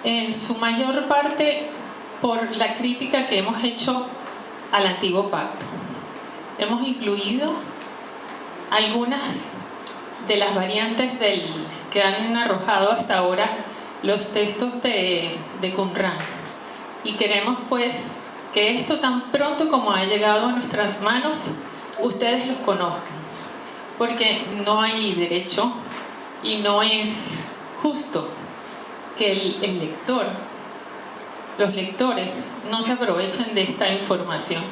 en su mayor parte por la crítica que hemos hecho al Antiguo Pacto. Hemos incluido algunas de las variantes que han arrojado hasta ahora los textos de Qumran, y queremos pues que esto, tan pronto como ha llegado a nuestras manos, ustedes los conozcan, porque no hay derecho y no es justo que el lector, los lectores, no se aprovechen de esta información.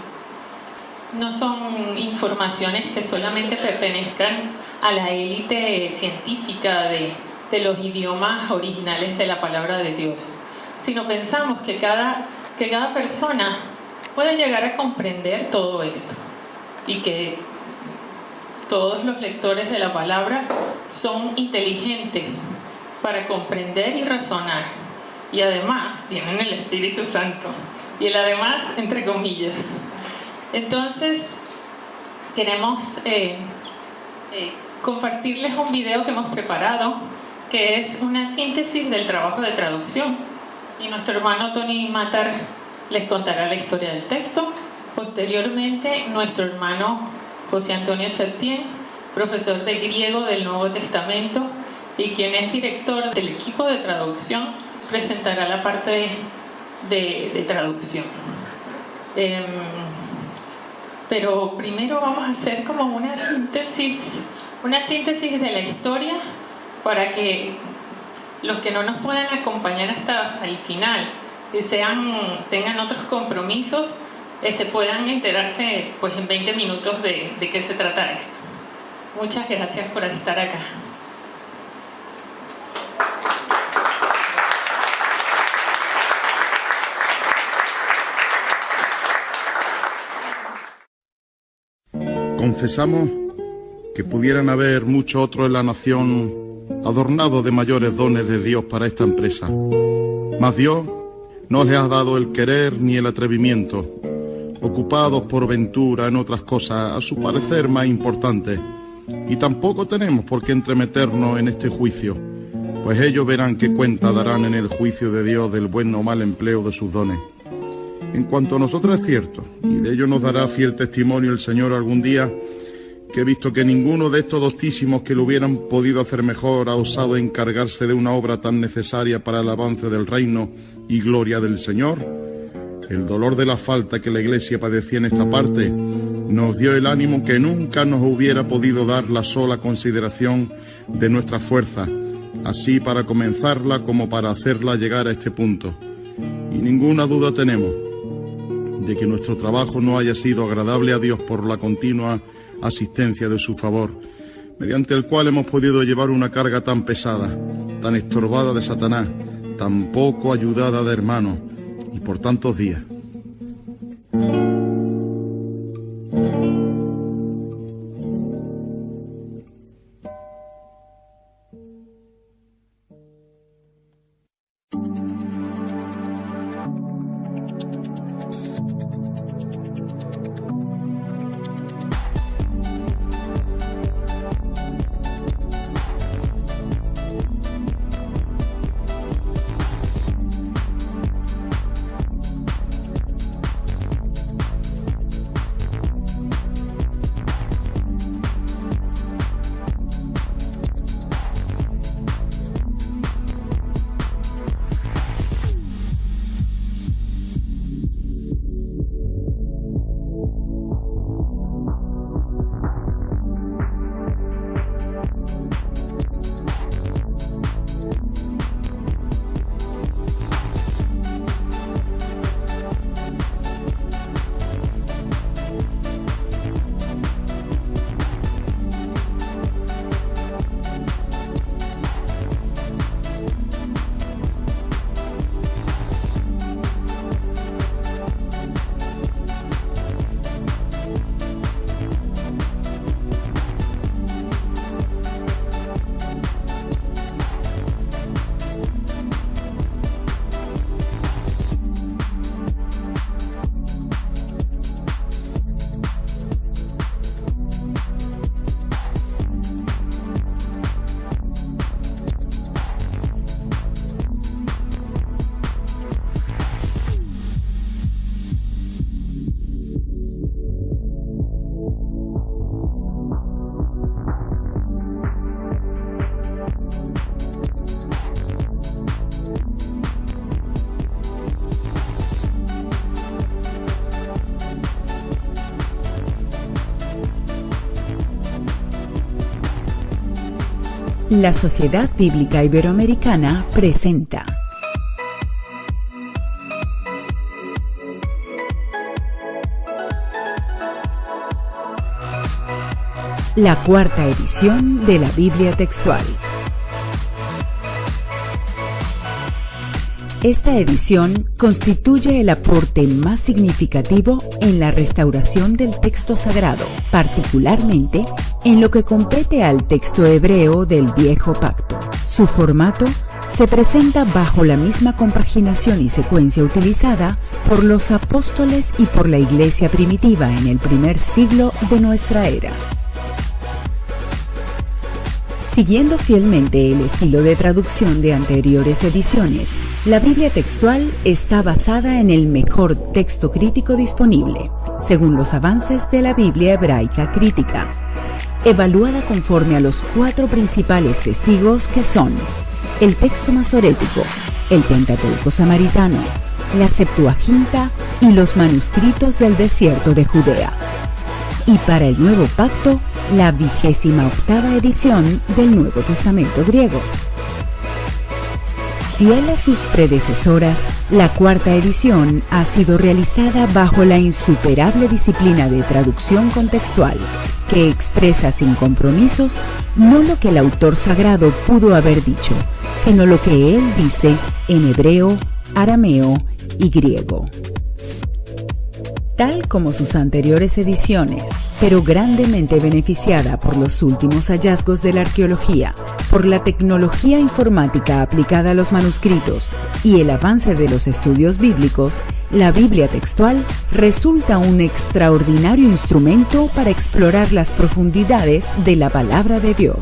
No son informaciones que solamente pertenezcan a la élite científica de los idiomas originales de la palabra de Dios, sino pensamos que cada persona puede llegar a comprender todo esto, y que todos los lectores de la palabra son inteligentes para comprender y razonar, y además tienen el Espíritu Santo, y el además entre comillas. Entonces queremos compartirles un video que hemos preparado, que es una síntesis del trabajo de traducción, y nuestro hermano Tony Matar les contará la historia del texto. Posteriormente, nuestro hermano José Antonio Septién, profesor de griego del Nuevo Testamento y quien es director del equipo de traducción, presentará la parte de traducción. Pero primero vamos a hacer como una síntesis de la historia, para que los que no nos puedan acompañar hasta el final y tengan otros compromisos, puedan enterarse pues en 20 minutos de qué se trata esto. Muchas gracias por estar acá. Confesamos que pudieran haber muchos otros en la nación adornados de mayores dones de Dios para esta empresa. Mas Dios no les ha dado el querer ni el atrevimiento, ocupados por ventura en otras cosas a su parecer más importantes, y tampoco tenemos por qué entremeternos en este juicio, pues ellos verán qué cuenta darán en el juicio de Dios del buen o mal empleo de sus dones. En cuanto a nosotros es cierto, y de ello nos dará fiel testimonio el Señor algún día, que he visto que ninguno de estos doctísimos que lo hubieran podido hacer mejor ha osado encargarse de una obra tan necesaria para el avance del reino y gloria del Señor. El dolor de la falta que la Iglesia padecía en esta parte nos dio el ánimo que nunca nos hubiera podido dar la sola consideración de nuestra fuerza, así para comenzarla como para hacerla llegar a este punto. Y ninguna duda tenemos de que nuestro trabajo no haya sido agradable a Dios por la continua asistencia de su favor, mediante el cual hemos podido llevar una carga tan pesada, tan estorbada de Satanás, tan poco ayudada de hermanos, y por tantos días. La Sociedad Bíblica Iberoamericana presenta la cuarta edición de la Biblia textual. Esta edición constituye el aporte más significativo en la restauración del texto sagrado, particularmente en lo que compete al texto hebreo del Viejo Pacto. Su formato se presenta bajo la misma compaginación y secuencia utilizada por los apóstoles y por la Iglesia primitiva en el primer siglo de nuestra era. Siguiendo fielmente el estilo de traducción de anteriores ediciones, la Biblia textual está basada en el mejor texto crítico disponible, según los avances de la Biblia hebraica crítica, evaluada conforme a los 4 principales testigos que son el texto masorético, el Pentateuco samaritano, la Septuaginta y los manuscritos del desierto de Judea. Y para el Nuevo Pacto, la 28ª edición del Nuevo Testamento griego. Fiel a sus predecesoras, la cuarta edición ha sido realizada bajo la insuperable disciplina de traducción contextual, que expresa sin compromisos no lo que el autor sagrado pudo haber dicho, sino lo que él dice en hebreo, arameo y griego. Tal como sus anteriores ediciones, pero grandemente beneficiada por los últimos hallazgos de la arqueología, por la tecnología informática aplicada a los manuscritos y el avance de los estudios bíblicos, la Biblia textual resulta un extraordinario instrumento para explorar las profundidades de la palabra de Dios.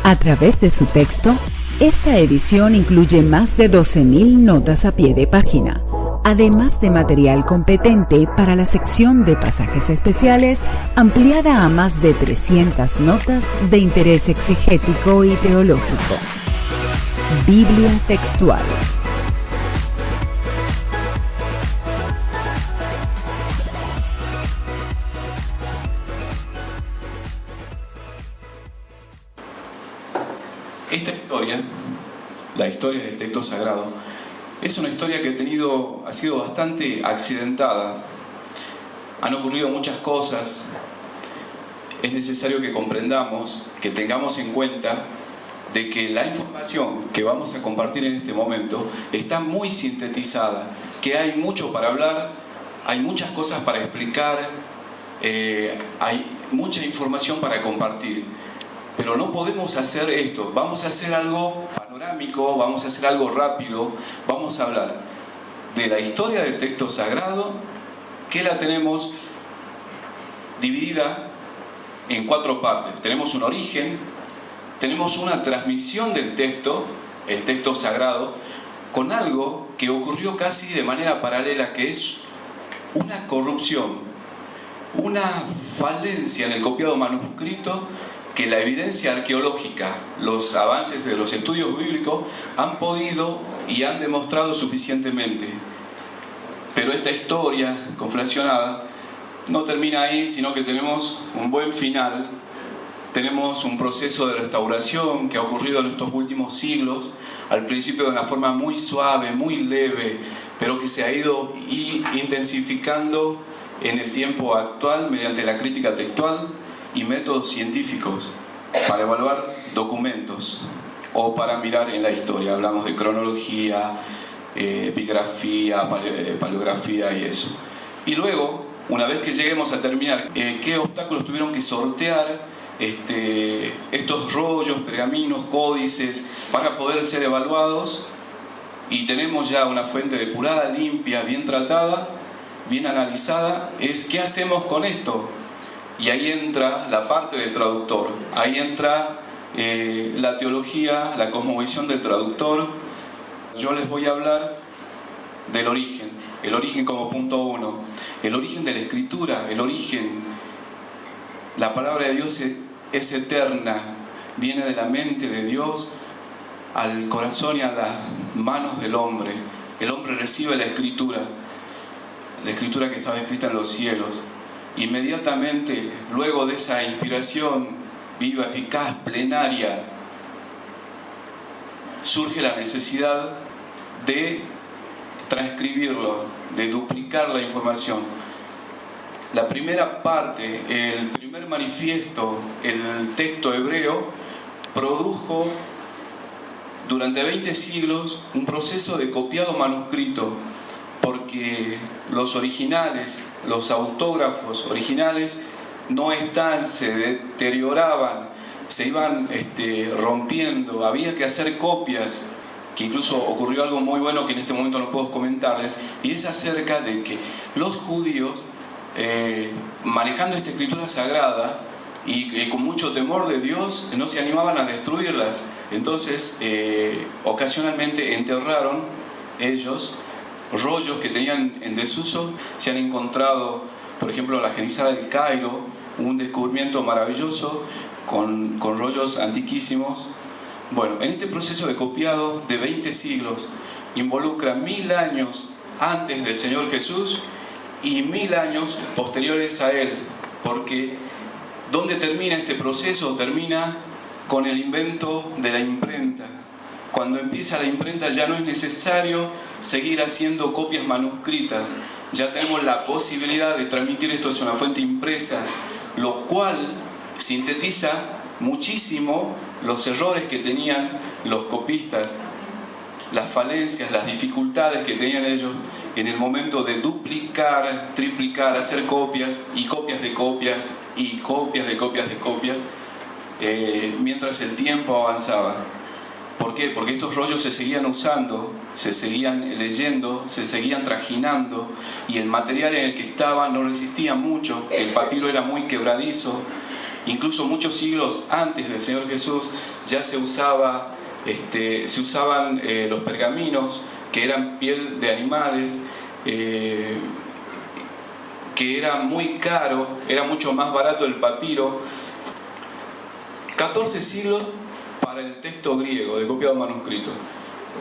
A través de su texto, esta edición incluye más de 12.000 notas a pie de página, además de material competente para la sección de pasajes especiales, ampliada a más de 300 notas de interés exegético y teológico. Biblia textual. Esta historia, la historia del texto sagrado, es una historia que ha sido bastante accidentada. Han ocurrido muchas cosas. Es necesario que comprendamos, que tengamos en cuenta de que la información que vamos a compartir en este momento está muy sintetizada, que hay mucho para hablar, hay muchas cosas para explicar, hay mucha información para compartir. Pero no podemos hacer esto. Vamos a hacer algo panorámico, vamos a hacer algo rápido. Vamos a hablar de la historia del texto sagrado, que la tenemos dividida en 4 partes. Tenemos un origen, tenemos una transmisión del texto, el texto sagrado, con algo que ocurrió casi de manera paralela, que es una corrupción, una falencia en el copiado manuscrito, que la evidencia arqueológica, los avances de los estudios bíblicos han podido y han demostrado suficientemente. Pero esta historia conflacionada no termina ahí, sino que tenemos un buen final. Tenemos un proceso de restauración que ha ocurrido en estos últimos siglos, al principio de una forma muy suave, muy leve, pero que se ha ido intensificando en el tiempo actual mediante la crítica textual y métodos científicos para evaluar documentos o para mirar en la historia. Hablamos de cronología, epigrafía, paleografía y eso. Y luego, una vez que lleguemos a terminar, qué obstáculos tuvieron que sortear estos rollos, pergaminos, códices para poder ser evaluados, y tenemos ya una fuente depurada, limpia, bien tratada, bien analizada. Es ¿qué hacemos con esto? Y ahí entra la parte del traductor, ahí entra la teología, la cosmovisión del traductor. Yo les voy a hablar del origen, el origen como punto 1, el origen de la escritura, el origen. La palabra de Dios es eterna, viene de la mente de Dios al corazón y a las manos del hombre. El hombre recibe la escritura que estaba escrita en los cielos. Inmediatamente, luego de esa inspiración viva, eficaz, plenaria, surge la necesidad de transcribirlo, de duplicar la información. La primera parte, el primer manifiesto, el texto hebreo, produjo durante 20 siglos un proceso de copiado manuscrito, porque los originales, los autógrafos originales no están, se deterioraban, se iban rompiendo, había que hacer copias, que incluso ocurrió algo muy bueno que en este momento no puedo comentarles, y es acerca de que los judíos, manejando esta escritura sagrada y con mucho temor de Dios, no se animaban a destruirlas. Entonces, ocasionalmente enterraron ellos rollos que tenían en desuso. Se han encontrado, por ejemplo, la Genisá del Cairo, un descubrimiento maravilloso con rollos antiquísimos. Bueno, en este proceso de copiado de 20 siglos involucra 1000 años antes del Señor Jesús y 1000 años posteriores a Él, porque ¿dónde termina este proceso? Termina con el invento de la imprenta. Cuando empieza la imprenta ya no es necesario seguir haciendo copias manuscritas, ya tenemos la posibilidad de transmitir esto hacia una fuente impresa, lo cual sintetiza muchísimo los errores que tenían los copistas, las falencias, las dificultades que tenían ellos en el momento de duplicar, triplicar, hacer copias y copias de copias y copias de copias de copias, mientras el tiempo avanzaba. ¿Por qué? Porque estos rollos se seguían usando, se seguían leyendo, se seguían trajinando, y el material en el que estaban no resistía mucho, el papiro era muy quebradizo. Incluso muchos siglos antes del Señor Jesús ya se usaban los pergaminos, que eran piel de animales, que era muy caro, era mucho más barato el papiro. 14 siglos para el texto griego de copiado manuscrito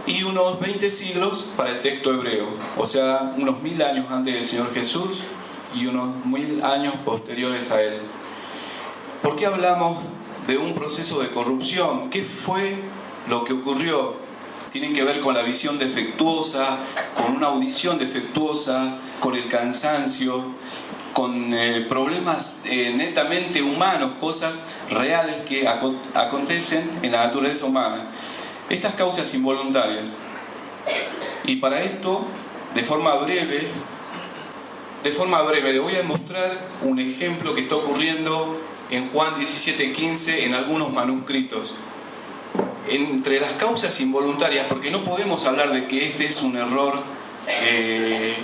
y unos 20 siglos para el texto hebreo, o sea, unos 1000 años antes del Señor Jesús y unos 1000 años posteriores a Él. ¿Por qué hablamos de un proceso de corrupción? ¿Qué fue lo que ocurrió? Tienen que ver con la visión defectuosa, con una audición defectuosa, con el cansancio, con problemas netamente humanos, cosas reales que acontecen en la naturaleza humana. Estas causas involuntarias. Y para esto, de forma breve, le voy a mostrar un ejemplo que está ocurriendo en Juan 17:15 en algunos manuscritos. Entre las causas involuntarias, porque no podemos hablar de que este es un error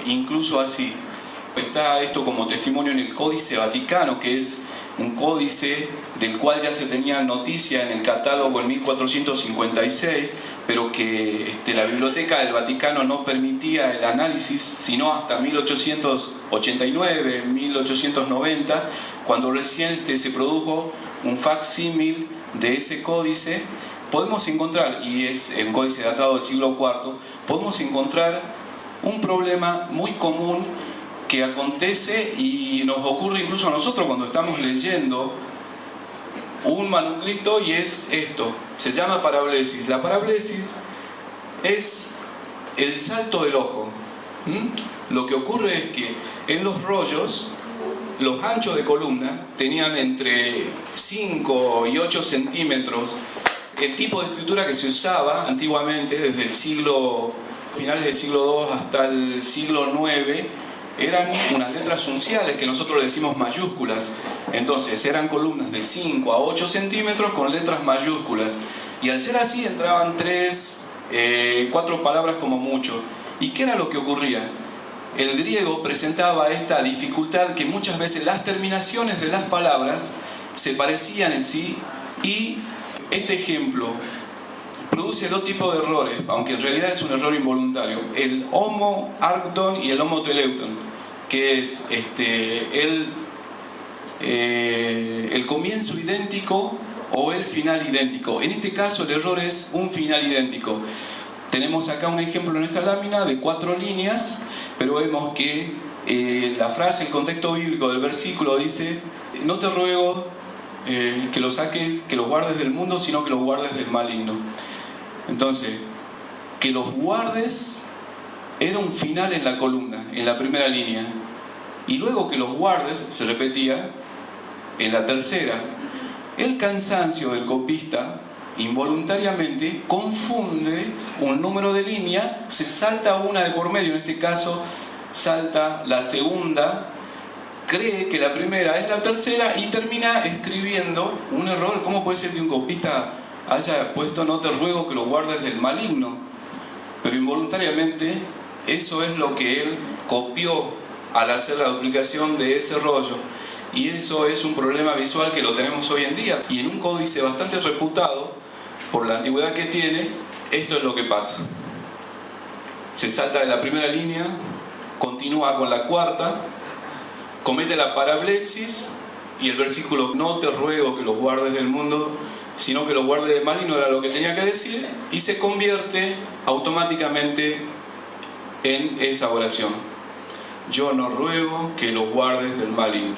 incluso así. Está esto como testimonio en el Códice Vaticano, que es un códice del cual ya se tenía noticia en el catálogo en 1456, pero que la Biblioteca del Vaticano no permitía el análisis sino hasta 1889, 1890, cuando recién se produjo un facsímil de ese códice. Podemos encontrar, y es un códice datado del siglo IV, podemos encontrar un problema muy común que acontece y nos ocurre incluso a nosotros cuando estamos leyendo un manuscrito, y es esto, se llama parablesis. La parablesis es el salto del ojo. Lo que ocurre es que en los rollos, los anchos de columna tenían entre 5 y 8 centímetros. El tipo de escritura que se usaba antiguamente, desde el finales del siglo II hasta el siglo IX, eran unas letras unciales que nosotros le decimos mayúsculas. Entonces eran columnas de 5 a 8 centímetros con letras mayúsculas. Y al ser así entraban 3, 4 palabras como mucho. ¿Y qué era lo que ocurría? El griego presentaba esta dificultad que muchas veces las terminaciones de las palabras se parecían en sí, y este ejemplo produce dos tipos de errores, aunque en realidad es un error involuntario: el homo arcton y el homo teleuton, que es el comienzo idéntico o el final idéntico. En este caso el error es un final idéntico. Tenemos acá un ejemplo en esta lámina de 4 líneas, pero vemos que la frase, el contexto bíblico del versículo dice: no te ruego que los saques, que los guardes del mundo, sino que los guardes del maligno. Entonces, que los guardes era un final en la columna, en la primera línea. Y luego que los guardes, se repetía en la tercera. El cansancio del copista involuntariamente confunde un número de línea, se salta una de por medio, en este caso salta la segunda, cree que la primera es la tercera y termina escribiendo un error. ¿Cómo puede ser que un copista haya puesto no te ruego que lo guardes del maligno? Pero involuntariamente eso es lo que él copió al hacer la duplicación de ese rollo. Y eso es un problema visual que lo tenemos hoy en día. Y en un códice bastante reputado, por la antigüedad que tiene, esto es lo que pasa. Se salta de la primera línea, continúa con la cuarta, comete la parablexis y el versículo no te ruego que los guardes del mundo, sino que los guardes del maligno era lo que tenía que decir, y se convierte automáticamente en esa oración. Yo no ruego que los guardes del maligno.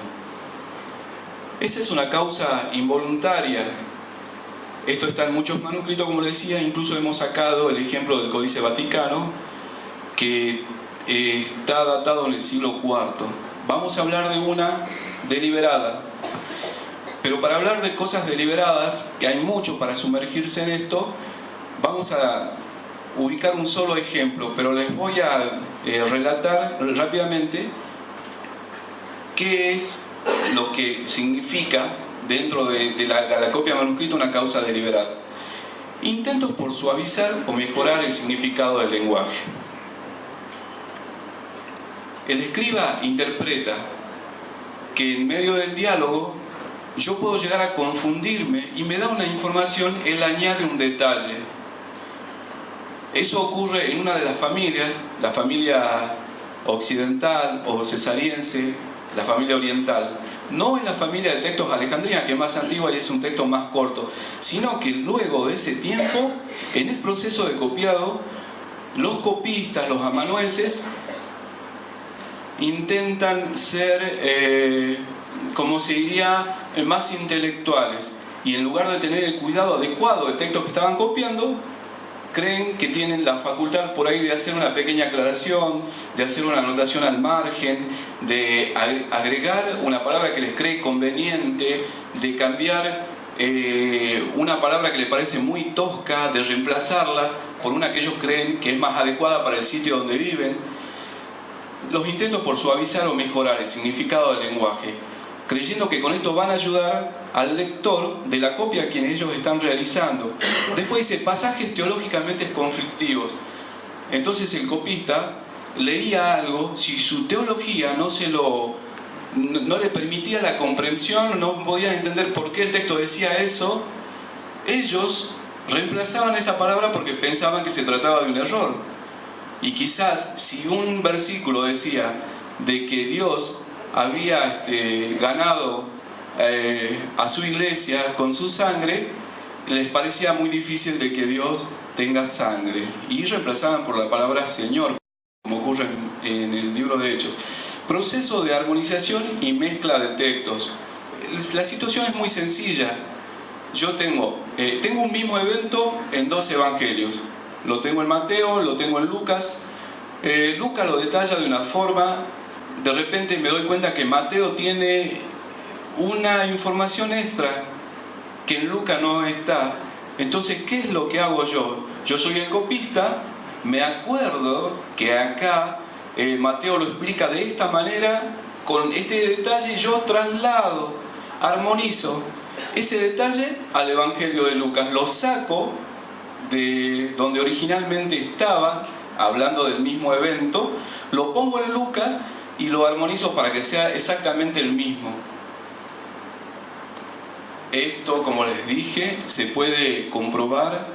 Esa es una causa involuntaria. Esto está en muchos manuscritos, como les decía, incluso hemos sacado el ejemplo del Códice Vaticano, que está datado en el siglo IV. Vamos a hablar de una deliberada. Pero para hablar de cosas deliberadas, que hay mucho para sumergirse en esto, vamos a ubicar un solo ejemplo, pero les voy a relatar rápidamente qué es lo que significa dentro de la copia manuscrita una causa deliberada. Intentos por suavizar o mejorar el significado del lenguaje. El escriba interpreta que en medio del diálogo yo puedo llegar a confundirme y me da una información, él añade un detalle. Eso ocurre en una de las familias, la familia occidental o cesariense, la familia oriental. No en la familia de textos alejandrina, que es más antigua y es un texto más corto, sino que luego de ese tiempo, en el proceso de copiado, los copistas, los amanuenses, intentan ser, como se diría, más intelectuales, y en lugar de tener el cuidado adecuado del texto que estaban copiando, creen que tienen la facultad por ahí de hacer una pequeña aclaración, de hacer una anotación al margen, de agregar una palabra que les cree conveniente, de cambiar una palabra que les parece muy tosca, de reemplazarla por una que ellos creen que es más adecuada para el sitio donde viven. Los intentos por suavizar o mejorar el significado del lenguaje, creyendo que con esto van a ayudar al lector de la copia a quienes ellos están realizando. Después dice pasajes teológicamente conflictivos. Entonces el copista leía algo, si su teología no le permitía la comprensión, no podían entender por qué el texto decía eso, ellos reemplazaban esa palabra porque pensaban que se trataba de un error. Y quizás si un versículo decía de que Dios había ganado a su iglesia con su sangre, les parecía muy difícil de que Dios tenga sangre y reemplazaban por la palabra Señor, como ocurre en el libro de Hechos. Proceso de armonización y mezcla de textos. La situación es muy sencilla. Yo tengo un mismo evento en dos evangelios. Lo tengo en Mateo, lo tengo en Lucas. Lucas lo detalla de una forma. De repente me doy cuenta que Mateo tiene una información extra que en Lucas no está. Entonces, ¿qué es lo que hago yo? Yo soy el copista, me acuerdo que acá Mateo lo explica de esta manera, con este detalle, y yo traslado, armonizo ese detalle al Evangelio de Lucas. Lo saco de donde originalmente estaba, hablando del mismo evento, lo pongo en Lucas y lo armonizo para que sea exactamente el mismo. Esto, como les dije, se puede comprobar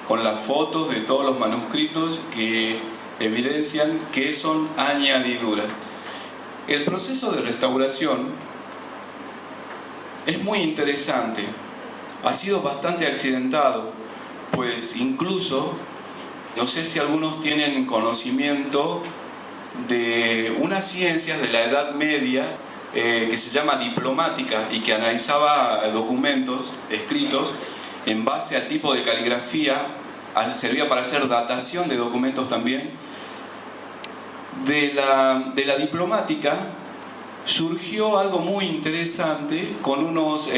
con las fotos de todos los manuscritos que evidencian que son añadiduras. El proceso de restauración es muy interesante. Ha sido bastante accidentado, pues incluso, no sé si algunos tienen conocimiento de unas ciencias de la Edad Media que se llama Diplomática y que analizaba documentos escritos en base al tipo de caligrafía, servía para hacer datación de documentos también. De la Diplomática surgió algo muy interesante con unos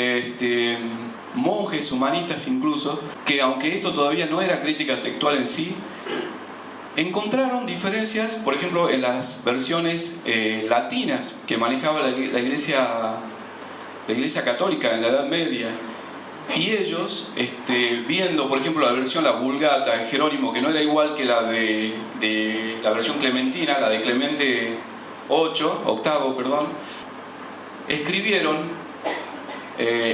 monjes humanistas incluso, que aunque esto todavía no era crítica textual en sí, encontraron diferencias, por ejemplo, en las versiones latinas que manejaba la Iglesia Católica en la Edad Media. Y ellos, viendo, por ejemplo, la versión, la Vulgata de Jerónimo, que no era igual que la de la versión clementina, la de Clemente VIII, escribieron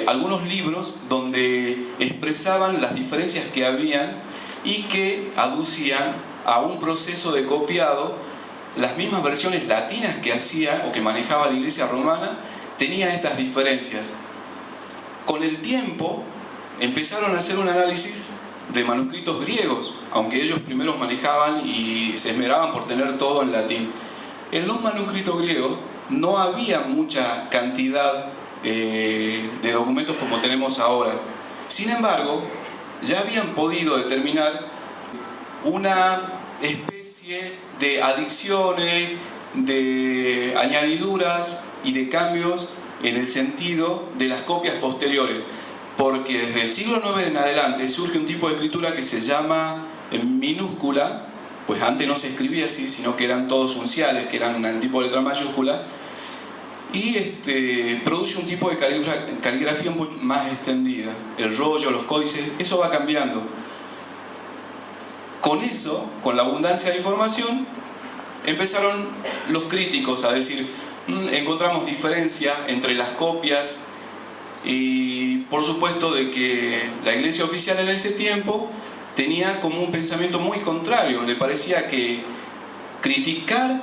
algunos libros donde expresaban las diferencias que habían y que aducían a un proceso de copiado. Las mismas versiones latinas que hacía o que manejaba la Iglesia romana tenían estas diferencias. Con el tiempo empezaron a hacer un análisis de manuscritos griegos, aunque ellos primero manejaban y se esmeraban por tener todo en latín. En los manuscritos griegos no había mucha cantidad de documentos como tenemos ahora. Sin embargo, ya habían podido determinar una especie de adicciones, de añadiduras y de cambios en el sentido de las copias posteriores, porque desde el siglo IX en adelante surge un tipo de escritura que se llama minúscula, pues antes no se escribía así, sino que eran todos unciales, que eran un tipo de letra mayúscula, y produce un tipo de caligrafía un poco más extendida. El rollo, los códices, eso va cambiando. Con eso, con la abundancia de información, empezaron los críticos a decir, encontramos diferencia entre las copias, y por supuesto de que la Iglesia oficial en ese tiempo tenía como un pensamiento muy contrario. Le parecía que criticar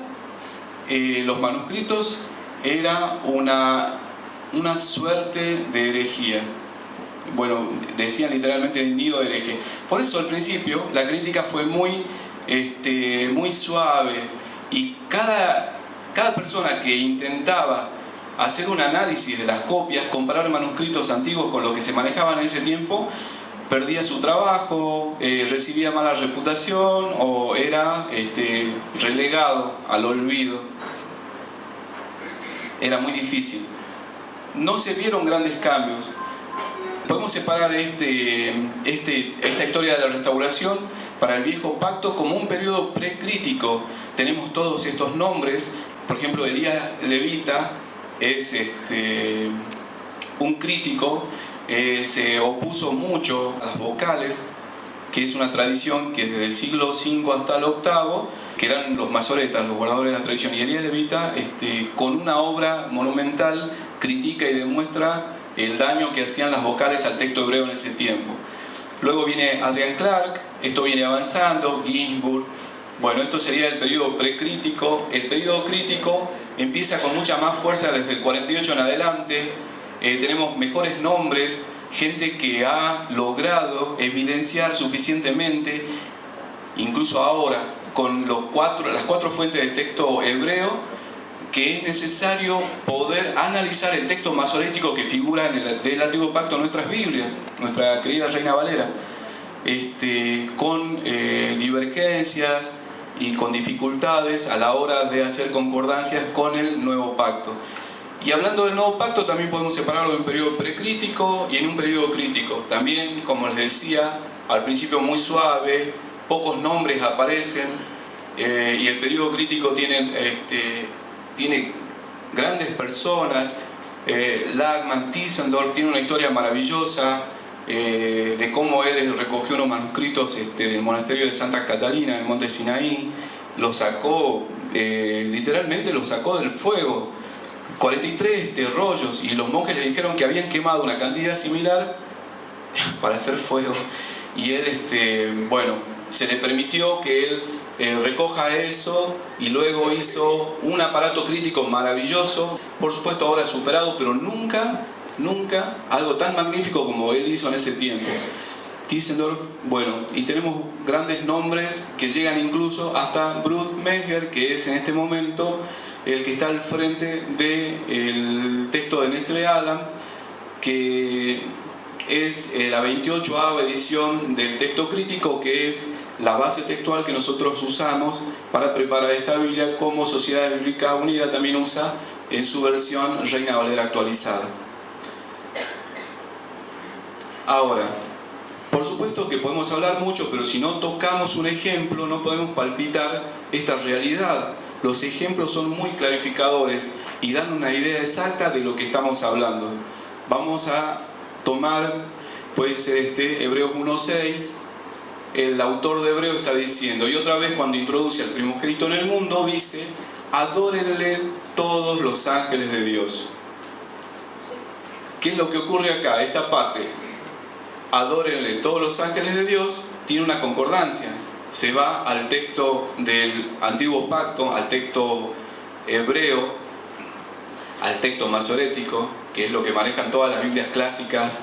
los manuscritos era una suerte de herejía. Bueno, decían literalmente nido de hereje. Por eso al principio la crítica fue muy suave, y cada persona que intentaba hacer un análisis de las copias, comparar manuscritos antiguos con lo que se manejaban en ese tiempo, perdía su trabajo, recibía mala reputación o era relegado al olvido. Era muy difícil. No se vieron grandes cambios. Podemos separar esta historia de la restauración para el Viejo Pacto como un periodo precrítico. Tenemos todos estos nombres. Por ejemplo, Elías Levita es un crítico, se opuso mucho a las vocales, que es una tradición que desde el siglo V hasta el VIII, que eran los masoretas, los guardadores de la tradición. Y Elías Levita, con una obra monumental, critica y demuestra el daño que hacían las vocales al texto hebreo en ese tiempo. Luego viene Adrian Clark, esto viene avanzando, Ginsburg. Bueno, esto sería el periodo precrítico. El periodo crítico empieza con mucha más fuerza desde el 48 en adelante. Tenemos mejores nombres, gente que ha logrado evidenciar suficientemente, incluso ahora, con las cuatro fuentes del texto hebreo, que es necesario poder analizar el texto masorético que figura del Antiguo Pacto en nuestras Biblias, nuestra querida Reina Valera, con divergencias y con dificultades a la hora de hacer concordancias con el Nuevo Pacto. Y hablando del Nuevo Pacto, también podemos separarlo en un periodo precrítico y en un periodo crítico. También, como les decía, al principio muy suave, pocos nombres aparecen, y el periodo crítico tiene grandes personas. Lachmann, Tischendorf tiene una historia maravillosa de cómo él recogió unos manuscritos del monasterio de Santa Catalina en el monte Sinaí, los sacó, literalmente los sacó del fuego, 43 rollos, y los monjes le dijeron que habían quemado una cantidad similar para hacer fuego, y él, se le permitió que él recoja eso, y luego hizo un aparato crítico maravilloso, por supuesto ahora superado, pero nunca algo tan magnífico como él hizo en ese tiempo. Tischendorf, y tenemos grandes nombres que llegan incluso hasta Brut Menger, que es en este momento el que está al frente del texto de Nestlé Alam, que es la 28ª edición del texto crítico, que es la base textual que nosotros usamos para preparar esta Biblia, como Sociedad Bíblica Unida también usa en su versión Reina Valera actualizada. Ahora, por supuesto que podemos hablar mucho, pero si no tocamos un ejemplo no podemos palpitar esta realidad. Los ejemplos son muy clarificadores y dan una idea exacta de lo que estamos hablando. Vamos a tomar, puede ser Hebreos 1:6. El autor de Hebreos está diciendo, y otra vez cuando introduce al primogénito en el mundo, dice: adórenle todos los ángeles de Dios. ¿Qué es lo que ocurre acá? Esta parte, adórenle todos los ángeles de Dios, tiene una concordancia. Se va al texto del Antiguo Pacto, al texto hebreo, al texto masorético, que es lo que manejan todas las Biblias clásicas.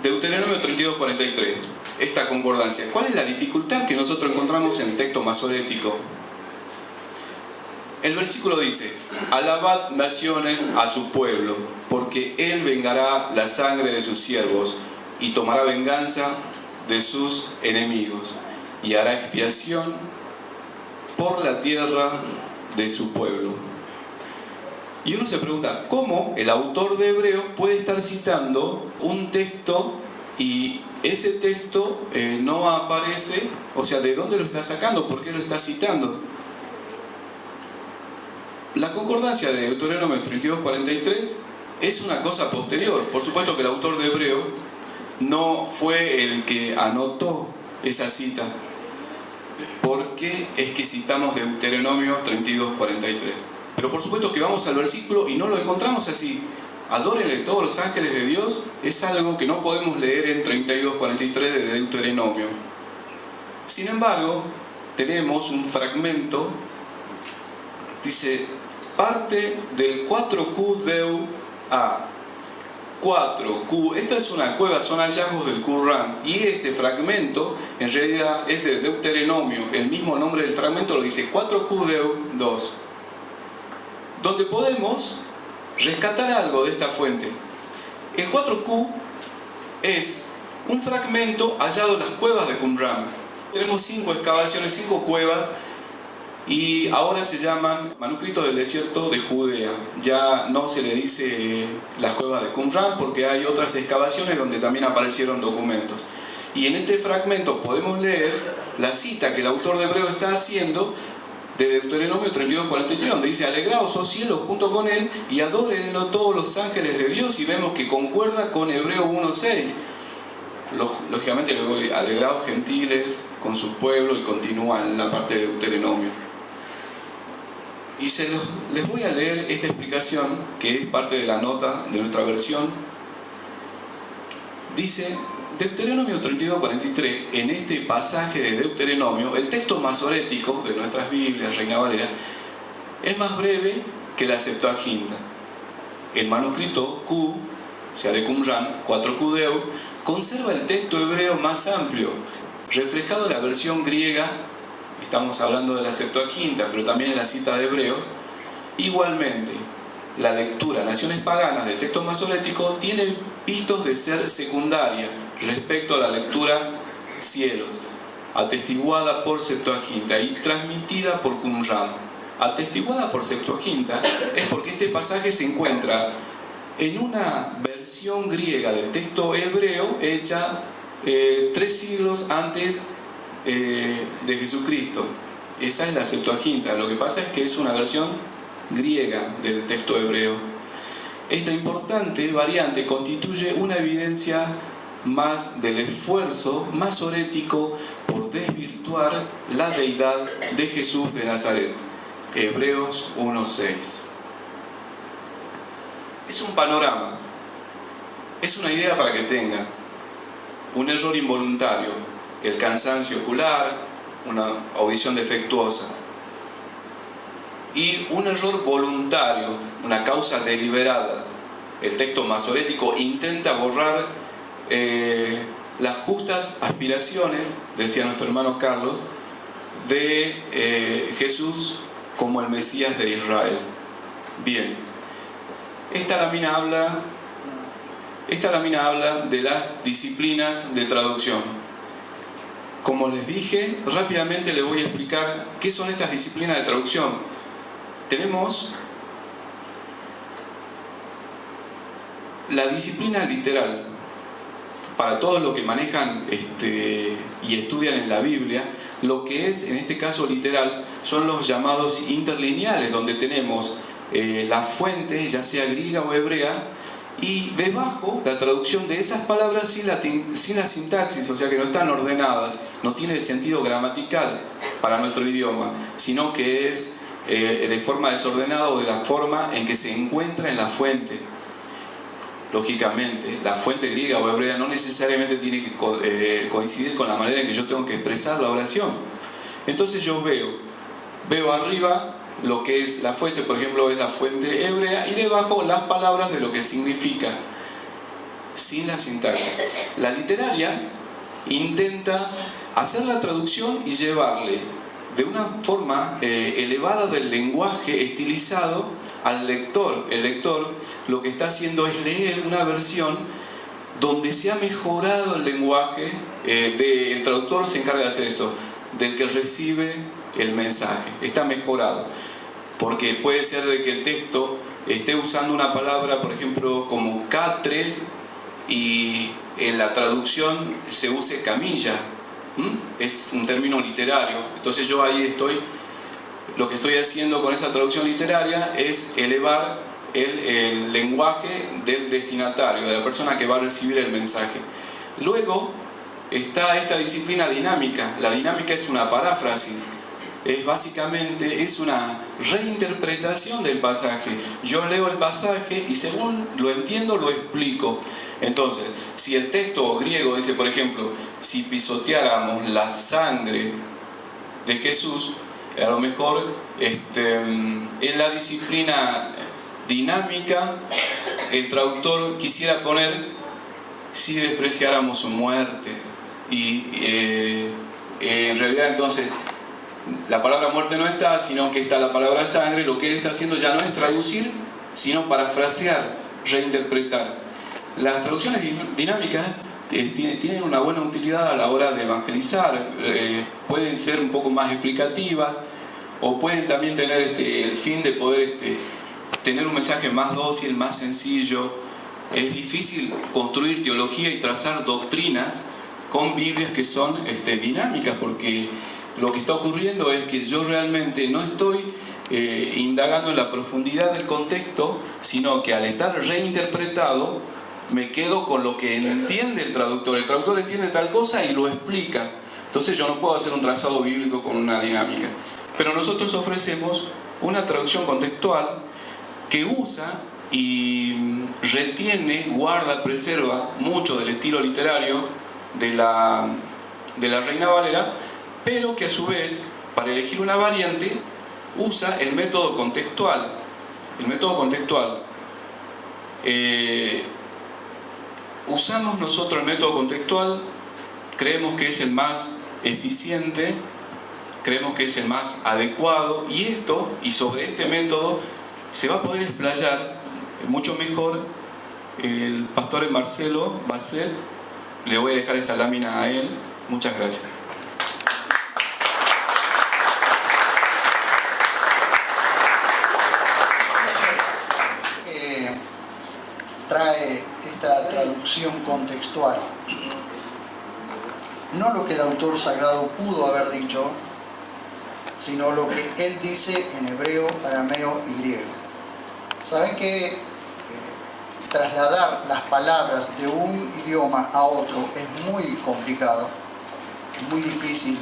Deuteronomio 32:43, esta concordancia. ¿Cuál es la dificultad que nosotros encontramos en el texto masorético? El versículo dice: alabad naciones a su pueblo, porque él vengará la sangre de sus siervos y tomará venganza de sus enemigos y hará expiación por la tierra de su pueblo. Y uno se pregunta, ¿cómo el autor de Hebreos puede estar citando un texto y ese texto no aparece? O sea, ¿de dónde lo está sacando? ¿Por qué lo está citando? La concordancia de Deuteronomio 32:43 es una cosa posterior. Por supuesto que el autor de Hebreo no fue el que anotó esa cita. ¿Por qué es que citamos Deuteronomio 32:43? Pero por supuesto que vamos al versículo y no lo encontramos así. Adórenle todos los ángeles de Dios es algo que no podemos leer en 32:43 de Deuteronomio. Sin embargo, tenemos un fragmento, dice, parte del 4Q Deu A. 4Q, esta es una cueva, son hallazgos del Qur'an, y este fragmento en realidad es de Deuteronomio, el mismo nombre del fragmento lo dice 4Q Deu 2, donde podemos rescatar algo de esta fuente. El 4Q es un fragmento hallado en las cuevas de Qumran. Tenemos 5 excavaciones, 5 cuevas, y ahora se llaman manuscritos del desierto de Judea. Ya no se le dice las cuevas de Qumran porque hay otras excavaciones donde también aparecieron documentos. Y en este fragmento podemos leer la cita que el autor de Hebreo está haciendo de Deuteronomio 32:43, donde dice: alegraos, oh cielos, junto con él, y adórenlo todos los ángeles de Dios. Y vemos que concuerda con Hebreo 1:6. Lógicamente luego alegraos gentiles con su pueblo, y continúa en la parte de Deuteronomio. Y les voy a leer esta explicación, que es parte de la nota de nuestra versión. Dice Deuteronomio 32:43, en este pasaje de Deuteronomio, el texto masorético de nuestras Biblias, Reina Valera, es más breve que la Septuaginta. El manuscrito Q, o sea de Qumran, 4Q Deu, conserva el texto hebreo más amplio, reflejado en la versión griega. Estamos hablando de la Septuaginta, pero también en la cita de Hebreos. Igualmente, la lectura Naciones Paganas del texto masorético tiene vistos de ser secundaria respecto a la lectura Cielos, atestiguada por Septuaginta y transmitida por Qumran. Atestiguada por Septuaginta es porque este pasaje se encuentra en una versión griega del texto hebreo hecha 3 siglos antes de Jesucristo. Esa es la Septuaginta. Lo que pasa es que es una versión griega del texto hebreo. Esta importante variante constituye una evidencia más del esfuerzo masorético por desvirtuar la deidad de Jesús de Nazaret. Hebreos 1:6. Es un panorama, es una idea para que tengan. Un error involuntario, el cansancio ocular, una audición defectuosa. Y un error voluntario, una causa deliberada. El texto masorético intenta borrar las justas aspiraciones, decía nuestro hermano Carlos, de Jesús como el Mesías de Israel. Bien, esta lámina habla de las disciplinas de traducción. Como les dije, rápidamente les voy a explicar qué son estas disciplinas de traducción. Tenemos la disciplina literal. Para todos los que manejan y estudian en la Biblia, lo que es en este caso literal son los llamados interlineales, donde tenemos la fuente, ya sea griega o hebrea, y debajo la traducción de esas palabras sin la sintaxis, o sea que no están ordenadas, no tiene el sentido gramatical para nuestro idioma, sino que es de forma desordenada o de la forma en que se encuentra en la fuente. Lógicamente, la fuente griega o hebrea no necesariamente tiene que coincidir con la manera en que yo tengo que expresar la oración. Entonces yo veo arriba lo que es la fuente, por ejemplo, es la fuente hebrea, y debajo las palabras de lo que significa, sin la sintaxis. La literaria intenta hacer la traducción y llevarle de una forma elevada del lenguaje estilizado al lector. El lector lo que está haciendo es leer una versión donde se ha mejorado el lenguaje. El traductor se encarga de hacer esto, del que recibe el mensaje. Está mejorado, porque puede ser de que el texto esté usando una palabra, por ejemplo, como catre, y en la traducción se use camilla. Es un término literario. Entonces yo ahí lo que estoy haciendo con esa traducción literaria es elevar el lenguaje del destinatario, de la persona que va a recibir el mensaje. Luego está esta disciplina dinámica. La dinámica es una paráfrasis. Básicamente es una reinterpretación del pasaje. Yo leo el pasaje y según lo entiendo lo explico. Entonces, si el texto griego dice, por ejemplo, si pisoteáramos la sangre de Jesús, a lo mejor en la disciplina dinámica el traductor quisiera poner si despreciáramos su muerte, y en realidad entonces la palabra muerte no está, sino que está la palabra sangre. Lo que él está haciendo ya no es traducir, sino parafrasear, reinterpretar. Las traducciones dinámicas tienen una buena utilidad a la hora de evangelizar. Pueden ser un poco más explicativas, o pueden también tener el fin de poder tener un mensaje más dócil, más sencillo. Es difícil construir teología y trazar doctrinas con Biblias que son dinámicas, porque lo que está ocurriendo es que yo realmente no estoy indagando en la profundidad del contexto, sino que al estar reinterpretado me quedo con lo que entiende el traductor. El traductor entiende tal cosa y lo explica. Entonces yo no puedo hacer un trazado bíblico con una dinámica. Pero nosotros ofrecemos una traducción contextual que usa y retiene, guarda, preserva mucho del estilo literario de la Reina Valera, pero que a su vez, para elegir una variante, usa el método contextual. El método contextual. Usamos nosotros el método contextual, creemos que es el más eficiente, creemos que es el más adecuado, y sobre este método se va a poder explayar mucho mejor el pastor Marcelo Basset. Le voy a dejar esta lámina a él. Muchas gracias. Trae esta traducción contextual, no lo que el autor sagrado pudo haber dicho, sino lo que él dice en hebreo, arameo y griego. ¿Saben que trasladar las palabras de un idioma a otro es muy complicado, muy difícil?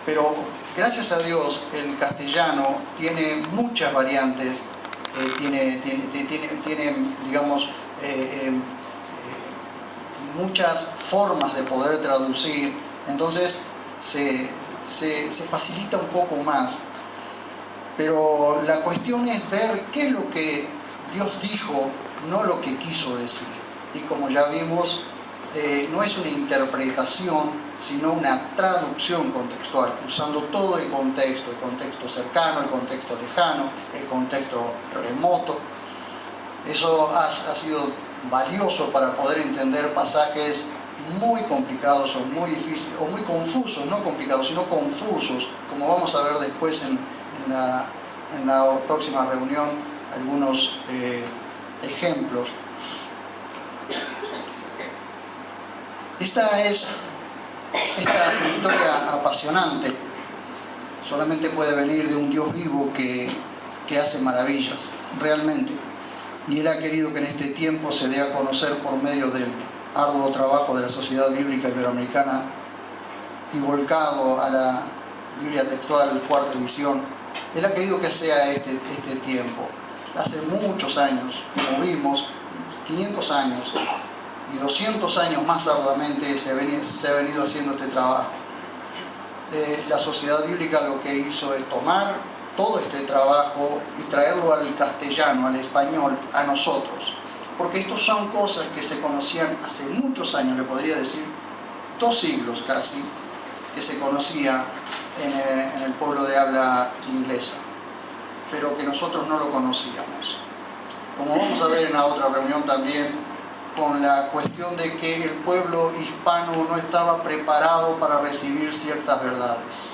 Pero gracias a Dios el castellano tiene muchas variantes. Tiene digamos, muchas formas de poder traducir. Entonces se facilita un poco más. Pero la cuestión es ver qué es lo que Dios dijo, no lo que quiso decir. Y como ya vimos, no es una interpretación, sino una traducción contextual, usando todo el contexto cercano, el contexto lejano, el contexto remoto. Eso ha sido valioso para poder entender pasajes muy complicados o muy difíciles, o muy confusos, no complicados, sino confusos, como vamos a ver después en la próxima reunión, algunos ejemplos. Esta historia apasionante solamente puede venir de un Dios vivo que hace maravillas, realmente. Y Él ha querido que en este tiempo se dé a conocer por medio del arduo trabajo de la Sociedad Bíblica Iberoamericana y volcado a la Biblia Textual, cuarta edición. Él ha querido que sea este tiempo. Hace muchos años, como vimos, 500 años y 200 años más arduamente se ha venido haciendo este trabajo. La Sociedad Bíblica lo que hizo es tomar todo este trabajo y traerlo al castellano, al español, a nosotros. Porque estos son cosas que se conocían hace muchos años, le podría decir 2 siglos casi, que se conocía en el pueblo de habla inglesa, pero que nosotros no lo conocíamos. Como vamos a ver en la otra reunión también, con la cuestión de que el pueblo hispano no estaba preparado para recibir ciertas verdades.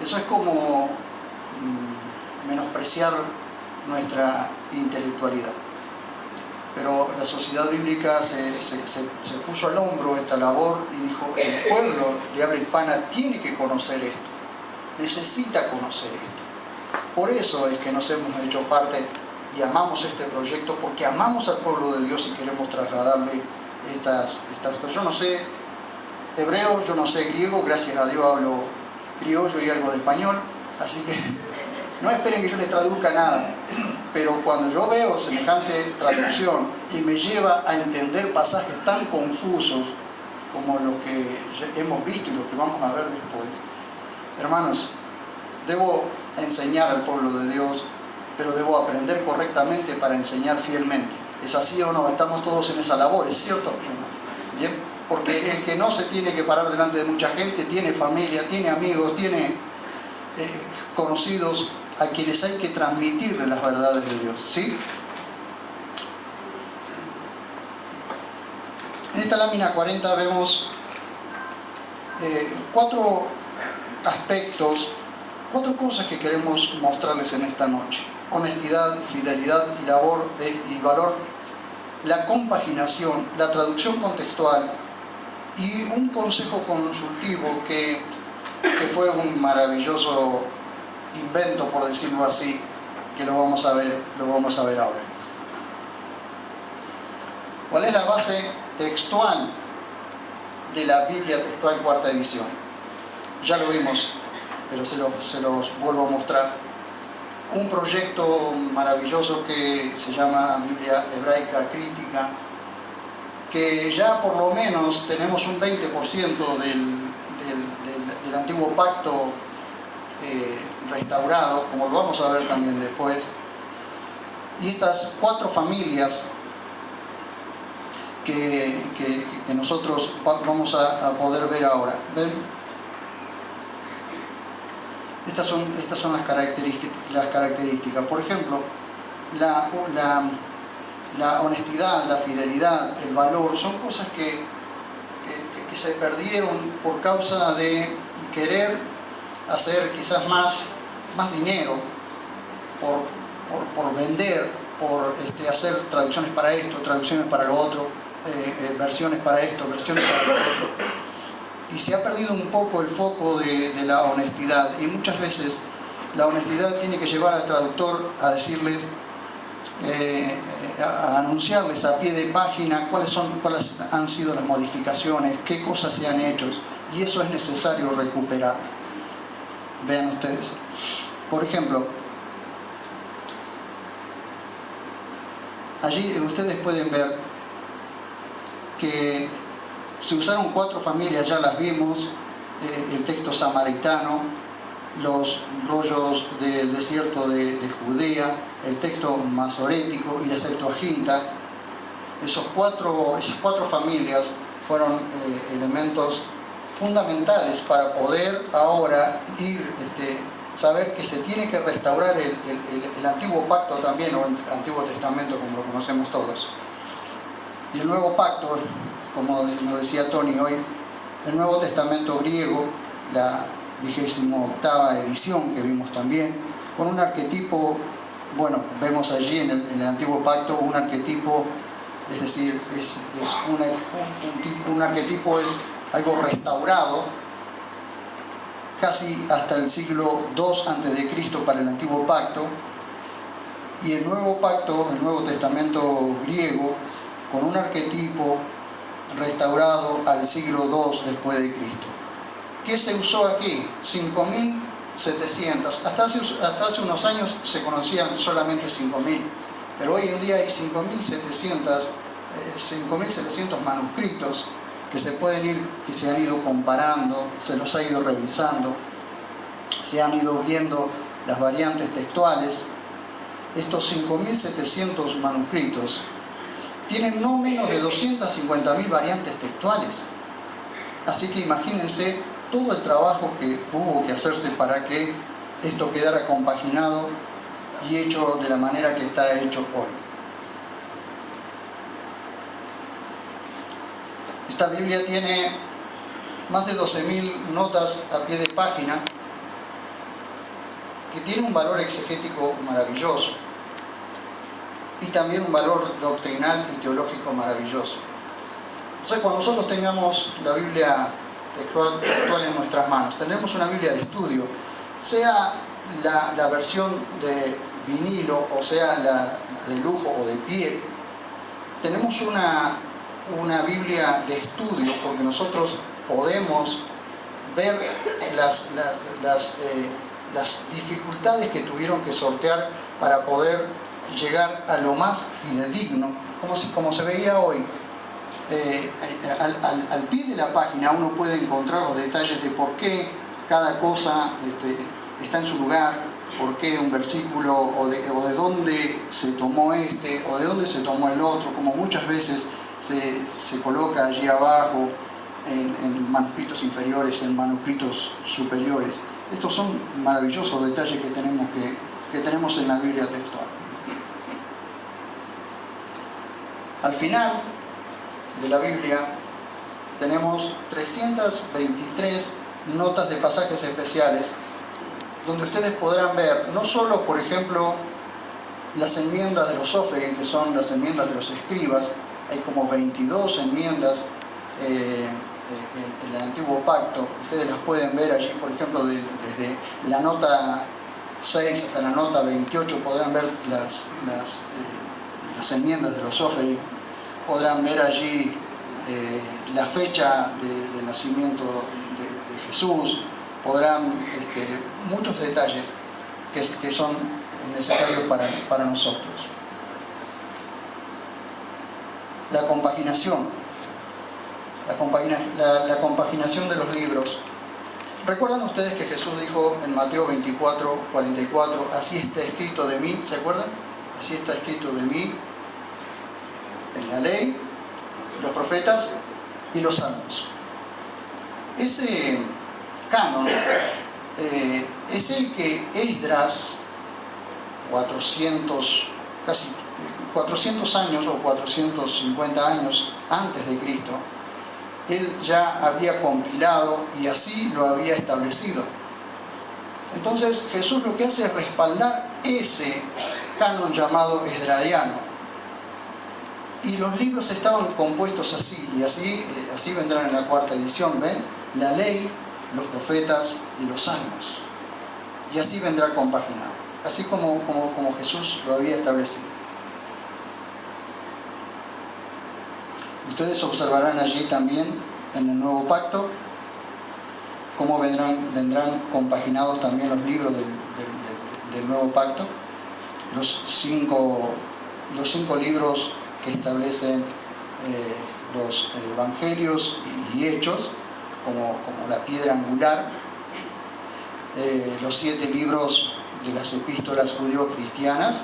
Eso es como menospreciar nuestra intelectualidad. Pero la Sociedad Bíblica se puso al hombro esta labor y dijo, el pueblo de habla hispana tiene que conocer esto, necesita conocer esto. Por eso es que nos hemos hecho parte y amamos este proyecto, porque amamos al pueblo de Dios y queremos trasladarle estas cosas. Yo no sé hebreo, yo no sé griego, gracias a Dios hablo criollo y algo de español, así que no esperen que yo les traduzca nada, pero cuando yo veo semejante traducción y me lleva a entender pasajes tan confusos como los que hemos visto y los que vamos a ver después, hermanos, debo enseñar al pueblo de Dios, pero debo aprender correctamente para enseñar fielmente. ¿Es así o no? Estamos todos en esa labor, ¿es cierto? Bien, porque el que no se tiene que parar delante de mucha gente, tiene familia, tiene amigos, tiene conocidos a quienes hay que transmitirle las verdades de Dios, ¿sí? En esta lámina 40 vemos 4 aspectos, 4 cosas que queremos mostrarles en esta noche: honestidad, fidelidad y valor, la compaginación, la traducción contextual y un consejo consultivo que fue un maravilloso invento, por decirlo así, que lo vamos a ver ahora. ¿Cuál es la base textual de la Biblia Textual cuarta edición? Ya lo vimos, pero se los vuelvo a mostrar. Un proyecto maravilloso que se llama Biblia Hebraica Crítica, que ya por lo menos tenemos un 20% del antiguo pacto restaurado, como lo vamos a ver también después. Y estas 4 familias que nosotros vamos a poder ver ahora. ¿Ven? Estas son las características. Por ejemplo, la honestidad, la fidelidad, el valor, son cosas que se perdieron por causa de querer hacer quizás más dinero, por vender, por hacer traducciones para esto, traducciones para lo otro, versiones para esto, versiones para lo otro. Y se ha perdido un poco el foco de la honestidad, y muchas veces la honestidad tiene que llevar al traductor a decirles, a anunciarles a pie de página cuáles han sido las modificaciones, qué cosas se han hecho, y eso es necesario recuperar. Vean ustedes, por ejemplo, allí ustedes pueden ver que se usaron 4 familias, ya las vimos, el texto samaritano, los rollos del desierto de Judea, el texto masorético y la Septuaginta. Esas cuatro familias fueron elementos fundamentales para poder ahora saber que se tiene que restaurar el antiguo pacto también, o el Antiguo Testamento como lo conocemos todos. Y el nuevo pacto, como nos decía Tony hoy, el Nuevo Testamento griego, la 28ª edición que vimos también, con un arquetipo, bueno, vemos allí en el Antiguo Pacto un arquetipo, es decir, un arquetipo es algo restaurado, casi hasta el siglo II a.C. para el Antiguo Pacto, y el Nuevo Pacto, el Nuevo Testamento griego, con un arquetipo restaurado al siglo II después de Cristo. ¿Qué se usó aquí? 5.700. Hasta hace unos años se conocían solamente 5.000, pero hoy en día hay 5.700 manuscritos que se han ido comparando, se los ha ido revisando, se han ido viendo las variantes textuales. Estos 5.700 manuscritos tienen no menos de 250.000 variantes textuales. Así que imagínense todo el trabajo que hubo que hacerse para que esto quedara compaginado y hecho de la manera que está hecho hoy. Esta Biblia tiene más de 12.000 notas a pie de página que tiene un valor exegético maravilloso y también un valor doctrinal y teológico maravilloso. Entonces, cuando nosotros tengamos la Biblia textual en nuestras manos, tendremos una Biblia de estudio, sea la versión de vinilo o sea la de lujo o de piel. Tenemos una Biblia de estudio porque nosotros podemos ver las dificultades que tuvieron que sortear para poder llegar a lo más fidedigno, como se veía hoy. Al pie de la página uno puede encontrar los detalles de por qué cada cosa está en su lugar, por qué un versículo o de dónde se tomó o de dónde se tomó el otro, como muchas veces se coloca allí abajo en manuscritos inferiores, en manuscritos superiores. Estos son maravillosos detalles que tenemos en la Biblia textual. Al final de la Biblia tenemos 323 notas de pasajes especiales donde ustedes podrán ver no solo, por ejemplo, las enmiendas de los Sóferim, que son las enmiendas de los escribas. Hay como 22 enmiendas en el Antiguo Pacto. Ustedes las pueden ver allí, por ejemplo, desde la nota 6 hasta la nota 28 podrán ver las enmiendas de los Sóferim. Podrán ver allí la fecha de nacimiento de Jesús. Podrán muchos detalles que son necesarios para nosotros. La compaginación. La compaginación de los libros. ¿Recuerdan ustedes que Jesús dijo en Mateo 24:44, así está escrito de mí? ¿Se acuerdan? Así está escrito de mí en la ley, los profetas y los salmos. Ese canon es el que Esdras, 400 años o 450 años antes de Cristo, él ya había compilado y así lo había establecido. Entonces Jesús lo que hace es respaldar ese canon llamado esdraiano. Y los libros estaban compuestos así, y así vendrán en la cuarta edición, ¿ven? La ley, los profetas y los salmos. Y así vendrá compaginado, así como Jesús lo había establecido. Ustedes observarán allí también, en el Nuevo Pacto, cómo vendrán compaginados también los libros del Nuevo Pacto. Los cinco libros que establecen los evangelios y hechos como la piedra angular. Los 7 libros de las epístolas judío-cristianas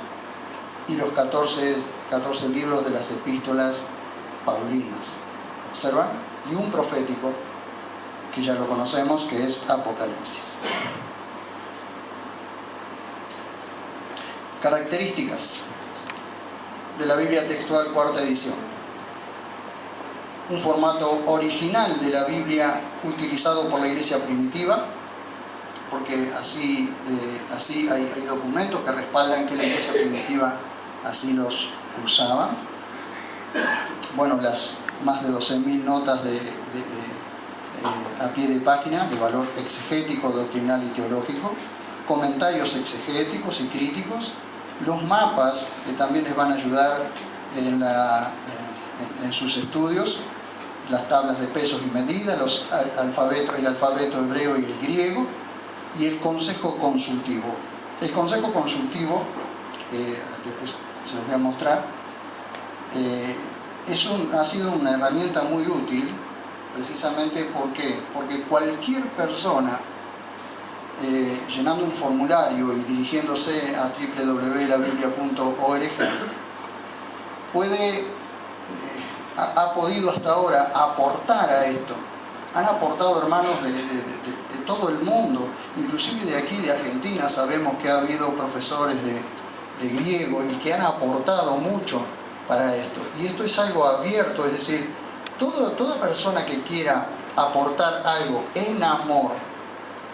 y los 14 libros de las epístolas paulinas. ¿Observan? Y un profético que ya lo conocemos, que es Apocalipsis. Características de la Biblia textual cuarta edición. Un formato original de la Biblia utilizado por la iglesia primitiva, porque así hay documentos que respaldan que la iglesia primitiva así los usaba. Bueno, las más de 12.000 notas a pie de página de valor exegético, doctrinal y teológico, comentarios exegéticos y críticos, los mapas que también les van a ayudar en sus estudios, las tablas de pesos y medidas, el alfabeto hebreo y el griego, y el consejo consultivo. El consejo consultivo, después se los voy a mostrar, ha sido una herramienta muy útil, precisamente porque cualquier persona llenando un formulario y dirigiéndose a www.labiblia.org ha podido hasta ahora aportar a esto. Han aportado hermanos de todo el mundo, inclusive de aquí, de Argentina. Sabemos que ha habido profesores de griego y que han aportado mucho para esto. Y esto es algo abierto, es decir, toda persona que quiera aportar algo en amor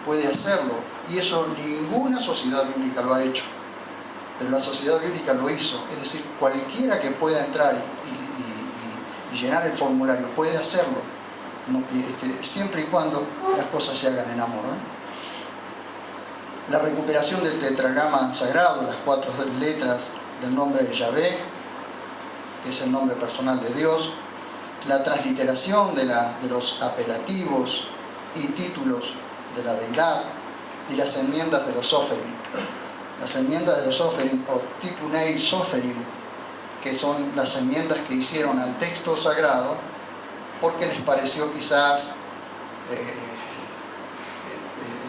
puede hacerlo. Y eso ninguna sociedad bíblica lo ha hecho. Pero la sociedad bíblica lo hizo. Es decir, cualquiera que pueda entrar y llenar el formulario puede hacerlo, siempre y cuando las cosas se hagan en amor, ¿no? La recuperación del tetragrama sagrado, las 4 letras del nombre de Yahvé, que es el nombre personal de Dios, la transliteración de los apelativos y títulos de la deidad, y las enmiendas de los Soferim. Las enmiendas de los Soferim, o Tikunei Soferim, que son las enmiendas que hicieron al texto sagrado porque les pareció quizás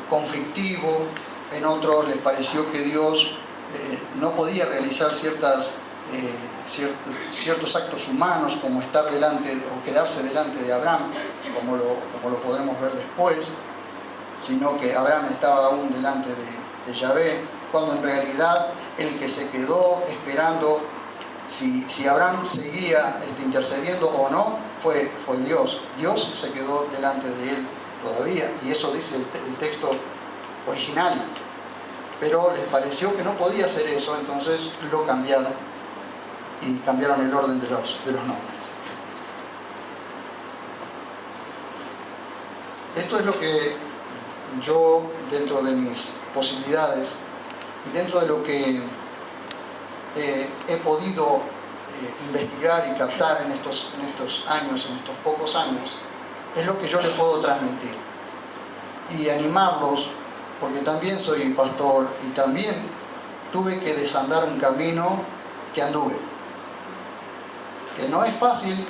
conflictivo, en otros les pareció que Dios no podía realizar ciertos actos humanos, como estar delante o quedarse delante de Abraham, como lo podremos ver después, sino que Abraham estaba aún delante de Yahvé, cuando en realidad el que se quedó esperando si Abraham seguía intercediendo o no, fue Dios. Dios se quedó delante de él todavía, y eso dice el texto original. Pero les pareció que no podía hacer eso, entonces lo cambiaron, y cambiaron el orden de los nombres. Esto es lo que yo, dentro de mis posibilidades y dentro de lo que he podido investigar y captar en estos años, en estos pocos años, es lo que yo les puedo transmitir. Y animarlos, porque también soy pastor y también tuve que desandar un camino que anduve. Que no es fácil,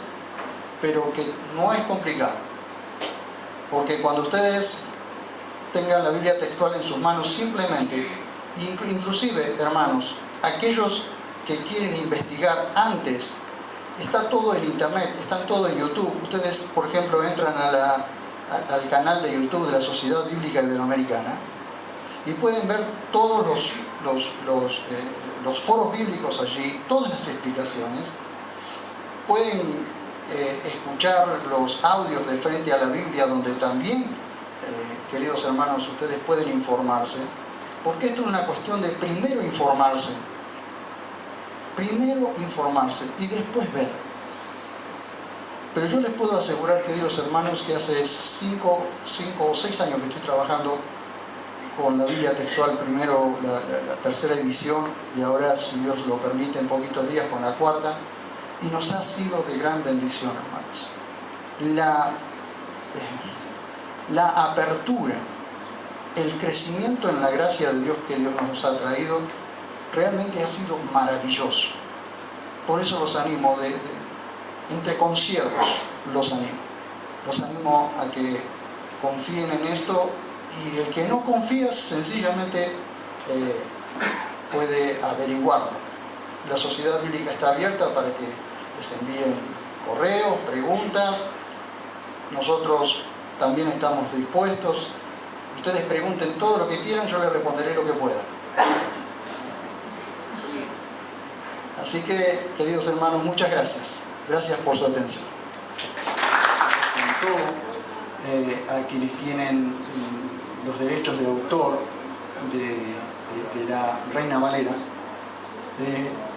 pero que no es complicado. Porque cuando ustedes tengan la Biblia textual en sus manos, simplemente, inclusive, hermanos, aquellos que quieren investigar antes, está todo en internet, está todo en YouTube. Ustedes, por ejemplo, entran al canal de YouTube de la Sociedad Bíblica Iberoamericana y pueden ver todos los foros bíblicos allí, todas las explicaciones. Pueden escuchar los audios de Frente a la Biblia, donde también, queridos hermanos, ustedes pueden informarse, porque esto es una cuestión de primero informarse y después ver. Pero yo les puedo asegurar, queridos hermanos, que hace 5 o 6 años que estoy trabajando con la Biblia textual, primero la tercera edición, y ahora, si Dios lo permite, en poquitos días con la cuarta, y nos ha sido de gran bendición, hermanos. La apertura, el crecimiento en la gracia de Dios que Dios nos ha traído, realmente ha sido maravilloso. Por eso los animo, entre consiervos, los animo a que confíen en esto, y el que no confía sencillamente puede averiguarlo. La Sociedad Bíblica está abierta para que les envíen correos, preguntas. Nosotros también estamos dispuestos. Ustedes pregunten todo lo que quieran, yo les responderé lo que pueda. Así que, queridos hermanos, muchas gracias. Gracias por su atención. A quienes tienen los derechos de autor de la Reina Valera,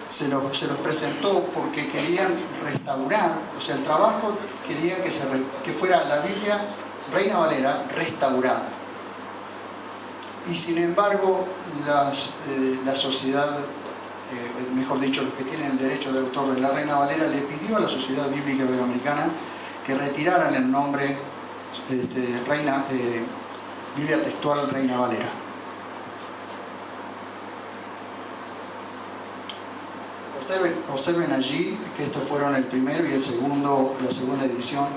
se los presentó porque querían restaurar, o sea, el trabajo quería que fuera la Biblia Reina Valera restaurada. Y sin embargo, la sociedad, mejor dicho, los que tienen el derecho de autor de la Reina Valera, le pidió a la Sociedad Bíblica Iberoamericana que retiraran el nombre Biblia Textual Reina Valera. Observen allí que estos fueron el primero y la segunda edición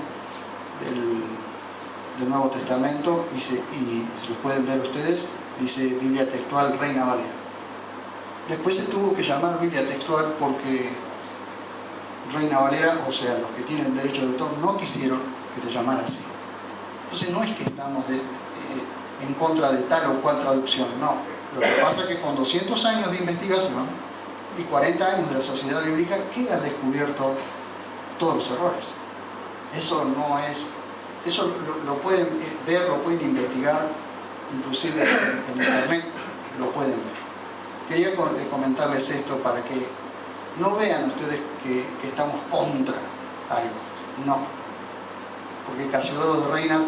del Nuevo Testamento, y si lo pueden ver ustedes, dice Biblia Textual Reina Valera. Después se tuvo que llamar Biblia Textual porque Reina Valera, o sea, los que tienen el derecho de autor, no quisieron que se llamara así. Entonces no es que estamos en contra de tal o cual traducción, no. Lo que pasa es que con 200 años de investigación y 40 años de la sociedad bíblica queda al descubierto todos los errores. Eso no es... Eso lo pueden ver, lo pueden investigar, inclusive en internet lo pueden ver. Quería comentarles esto para que no vean ustedes que estamos contra algo. No. Porque Casiodoro de Reina él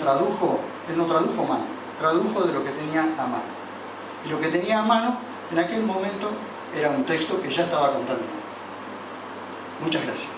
no tradujo mal, tradujo de lo que tenía a mano. Y lo que tenía a mano en aquel momento era un texto que ya estaba contaminado. Muchas gracias.